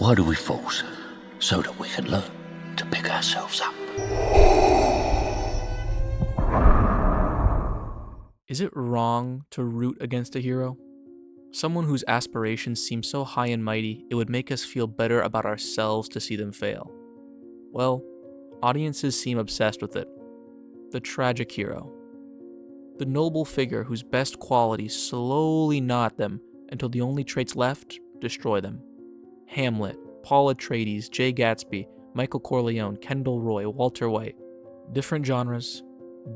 Why do we fall, sir? So that we can learn to pick ourselves up. Is it wrong to root against a hero? Someone whose aspirations seem so high and mighty, it would make us feel better about ourselves to see them fail. Well, audiences seem obsessed with it. The tragic hero. The noble figure whose best qualities slowly gnaw at them until the only traits left destroy them. Hamlet, Paul Atreides, Jay Gatsby, Michael Corleone, Kendall Roy, Walter White. Different genres,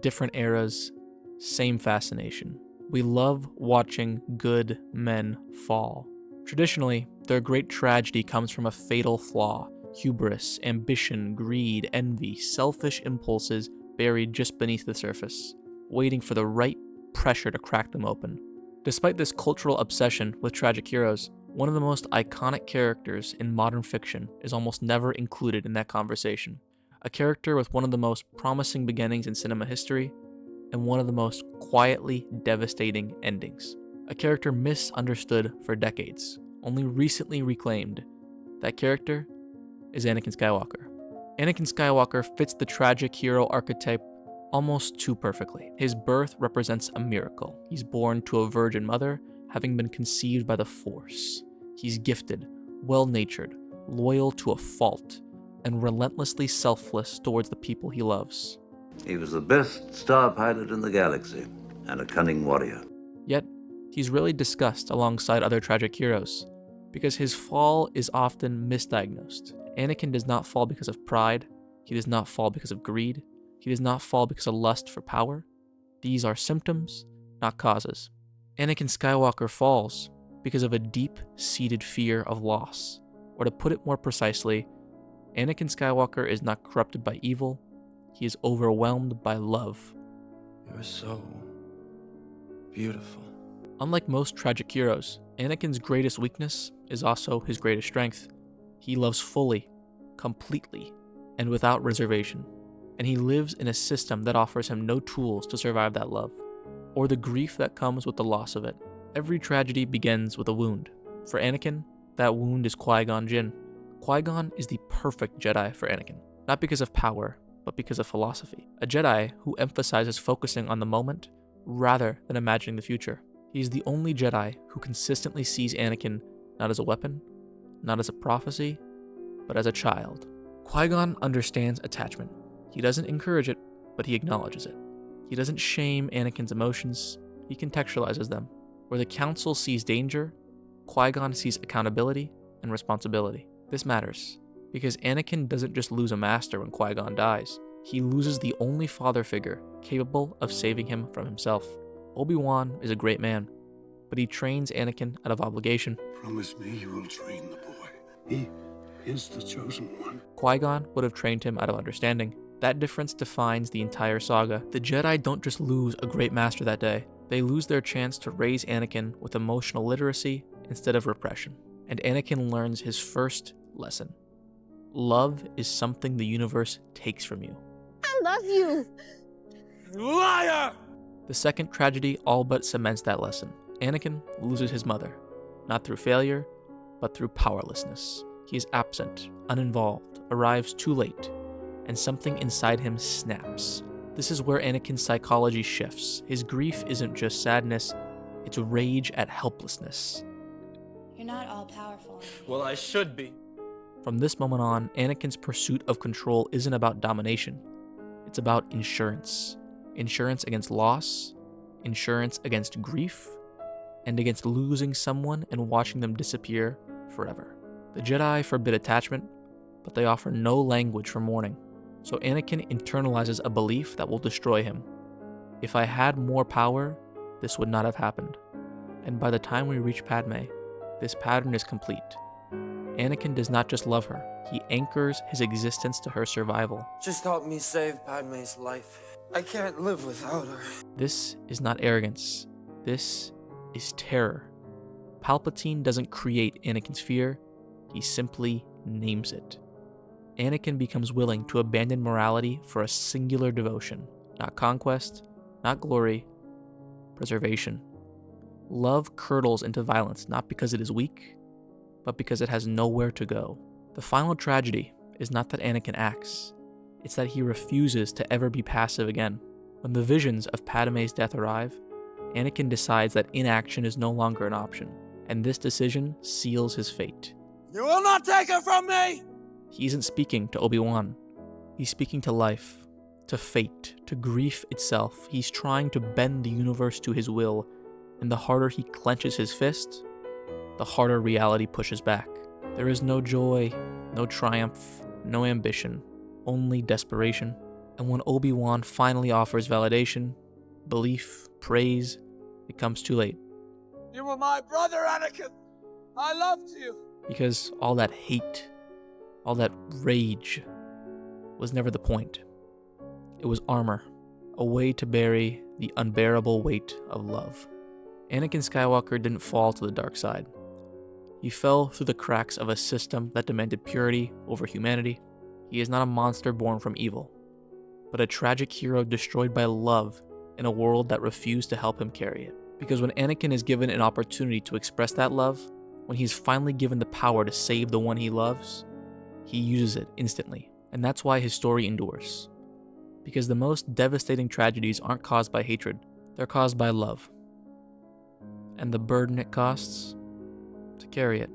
different eras, same fascination. We love watching good men fall. Traditionally, their great tragedy comes from a fatal flaw: hubris, ambition, greed, envy, selfish impulses buried just beneath the surface, waiting for the right pressure to crack them open. Despite this cultural obsession with tragic heroes, one of the most iconic characters in modern fiction is almost never included in that conversation. A character with one of the most promising beginnings in cinema history, and one of the most quietly devastating endings. A character misunderstood for decades, only recently reclaimed. That character is Anakin Skywalker. Anakin Skywalker fits the tragic hero archetype almost too perfectly. His birth represents a miracle. He's born to a virgin mother, having been conceived by the Force. He's gifted, well-natured, loyal to a fault, and relentlessly selfless towards the people he loves. He was the best star pilot in the galaxy, and a cunning warrior. Yet, he's rarely discussed alongside other tragic heroes, because his fall is often misdiagnosed. Anakin does not fall because of pride, he does not fall because of greed, he does not fall because of lust for power. These are symptoms, not causes. Anakin Skywalker falls because of a deep-seated fear of loss. Or to put it more precisely, Anakin Skywalker is not corrupted by evil, he is overwhelmed by love. You're so beautiful. Unlike most tragic heroes, Anakin's greatest weakness is also his greatest strength. He loves fully, completely, and without reservation. And he lives in a system that offers him no tools to survive that love, or the grief that comes with the loss of it. Every tragedy begins with a wound. For Anakin, that wound is Qui-Gon Jinn. Qui-Gon is the perfect Jedi for Anakin, not because of power, but because of philosophy. A Jedi who emphasizes focusing on the moment rather than imagining the future. He is the only Jedi who consistently sees Anakin not as a weapon, not as a prophecy, but as a child. Qui-Gon understands attachment. He doesn't encourage it, but he acknowledges it. He doesn't shame Anakin's emotions, he contextualizes them. Where the Council sees danger, Qui-Gon sees accountability and responsibility. This matters, because Anakin doesn't just lose a master when Qui-Gon dies. He loses the only father figure capable of saving him from himself. Obi-Wan is a great man, but he trains Anakin out of obligation. Promise me you will train the boy. He is the chosen one. Qui-Gon would have trained him out of understanding. That difference defines the entire saga. The Jedi don't just lose a great master that day. They lose their chance to raise Anakin with emotional literacy instead of repression. And Anakin learns his first lesson. Love is something the universe takes from you. I love you! Liar! The second tragedy all but cements that lesson. Anakin loses his mother, not through failure, but through powerlessness. He is absent, uninvolved, arrives too late, and something inside him snaps. This is where Anakin's psychology shifts. His grief isn't just sadness, it's rage at helplessness. You're not all powerful. Well, I should be. From this moment on, Anakin's pursuit of control isn't about domination. It's about insurance. Insurance against loss, insurance against grief, and against losing someone and watching them disappear forever. The Jedi forbid attachment, but they offer no language for mourning. So Anakin internalizes a belief that will destroy him. If I had more power, this would not have happened. And by the time we reach Padme, this pattern is complete. Anakin does not just love her, he anchors his existence to her survival. Just help me save Padme's life. I can't live without her. This is not arrogance. This is terror. Palpatine doesn't create Anakin's fear, he simply names it. Anakin becomes willing to abandon morality for a singular devotion. Not conquest, not glory, preservation. Love curdles into violence not because it is weak, but because it has nowhere to go. The final tragedy is not that Anakin acts, it's that he refuses to ever be passive again. When the visions of Padme's death arrive, Anakin decides that inaction is no longer an option, and this decision seals his fate. You will not take her from me! He isn't speaking to Obi-Wan. He's speaking to life, to fate, to grief itself. He's trying to bend the universe to his will, and the harder he clenches his fist, the harder reality pushes back. There is no joy, no triumph, no ambition, only desperation. And when Obi-Wan finally offers validation, belief, praise, it comes too late. You were my brother, Anakin! I loved you! Because all that hate, all that rage, was never the point. It was armor, a way to bury the unbearable weight of love. Anakin Skywalker didn't fall to the dark side. He fell through the cracks of a system that demanded purity over humanity. He is not a monster born from evil, but a tragic hero destroyed by love in a world that refused to help him carry it. Because when Anakin is given an opportunity to express that love, when he's finally given the power to save the one he loves, he uses it instantly. And that's why his story endures. Because the most devastating tragedies aren't caused by hatred, they're caused by love. And the burden it costs to carry it.